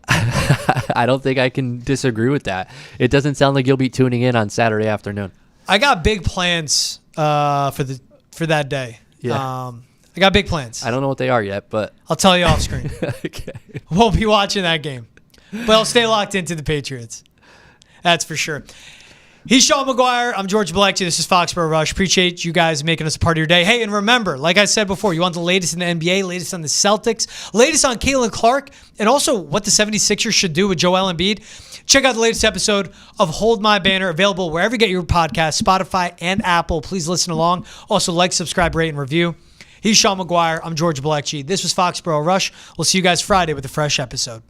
don't think I can disagree with that. It doesn't sound like you'll be tuning in on Saturday afternoon. I got big plans for that day. Yeah. I got big plans. I don't know what they are yet, but I'll tell you off screen. Okay. Won't be watching that game, but I'll stay locked into the Patriots. That's for sure. He's Sean McGuire. I'm George Balekji. This is Foxborough Rush. Appreciate you guys making us a part of your day. Hey, and remember, like I said before, you want the latest in the NBA, latest on the Celtics, latest on Caitlin Clark, and also what the 76ers should do with Joel Embiid. Check out the latest episode of Hold My Banner, available wherever you get your podcasts, Spotify and Apple. Please listen along. Also, like, subscribe, rate, and review. He's Sean McGuire. I'm George Balekji. This was Foxborough Rush. We'll see you guys Friday with a fresh episode.